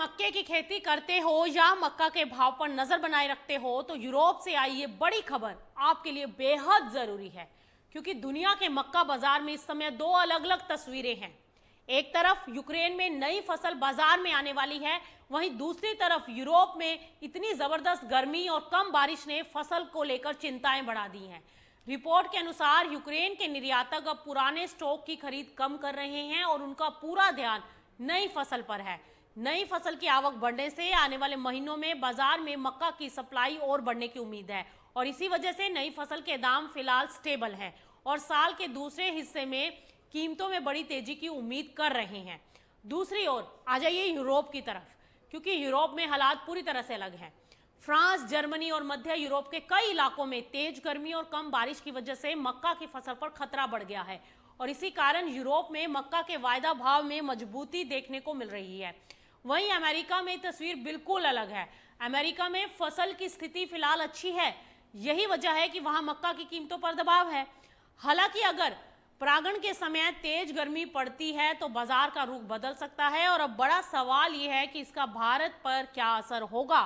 मक्के की खेती करते हो या मक्का के भाव पर नजर बनाए रखते हो तो यूरोप से आई ये बड़ी खबर आपके लिए बेहद जरूरी है, क्योंकि दुनिया के मक्का बाजार में इस समय दो अलग अलग तस्वीरें हैं। एक तरफ यूक्रेन में नई फसल बाजार में आने वाली है, वहीं दूसरी तरफ यूरोप में इतनी जबरदस्त गर्मी और कम बारिश ने फसल को लेकर चिंताएं बढ़ा दी हैं। रिपोर्ट के अनुसार यूक्रेन के निर्यातक अब पुराने स्टॉक की खरीद कम कर रहे हैं और उनका पूरा ध्यान नई फसल पर है। नई फसल की आवक बढ़ने से आने वाले महीनों में बाजार में मक्का की सप्लाई और बढ़ने की उम्मीद है और इसी वजह से नई फसल के दाम फिलहाल स्टेबल हैं और साल के दूसरे हिस्से में कीमतों में बड़ी तेजी की उम्मीद कर रहे हैं। दूसरी ओर आ जाइए यूरोप की तरफ, क्योंकि यूरोप में हालात पूरी तरह से अलग हैं। फ्रांस, जर्मनी और मध्य यूरोप के कई इलाकों में तेज गर्मी और कम बारिश की वजह से मक्का की फसल पर खतरा बढ़ गया है और इसी कारण यूरोप में मक्का के वायदा भाव में मजबूती देखने को मिल रही है। वहीं अमेरिका में तस्वीर बिल्कुल अलग है। अमेरिका में फसल की स्थिति फिलहाल अच्छी है, यही वजह है कि वहां मक्का की कीमतों पर दबाव है। हालांकि अगर परागण के समय तेज गर्मी पड़ती है तो बाजार का रुख बदल सकता है और अब बड़ा सवाल यह है कि इसका भारत पर क्या असर होगा।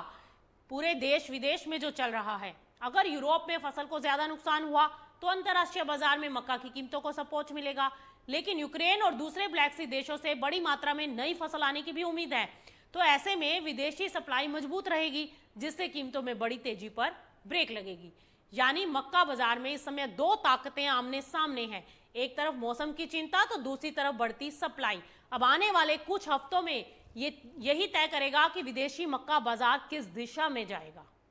पूरे देश विदेश में जो चल रहा है, अगर यूरोप में फसल को ज्यादा नुकसान हुआ तो अंतर्राष्ट्रीय बाजार में मक्का की कीमतों को सपोर्ट मिलेगा, लेकिन यूक्रेन और दूसरे ब्लैक सी देशों से बड़ी मात्रा में नई फसल आने की भी उम्मीद है। तो ऐसे में विदेशी सप्लाई मजबूत रहेगी, जिससे कीमतों में बड़ी तेजी पर ब्रेक लगेगी। यानी मक्का बाजार में इस समय दो ताकतें आमने सामने हैं, एक तरफ मौसम की चिंता तो दूसरी तरफ बढ़ती सप्लाई। अब आने वाले कुछ हफ्तों में यही तय करेगा कि विदेशी मक्का बाजार किस दिशा में जाएगा।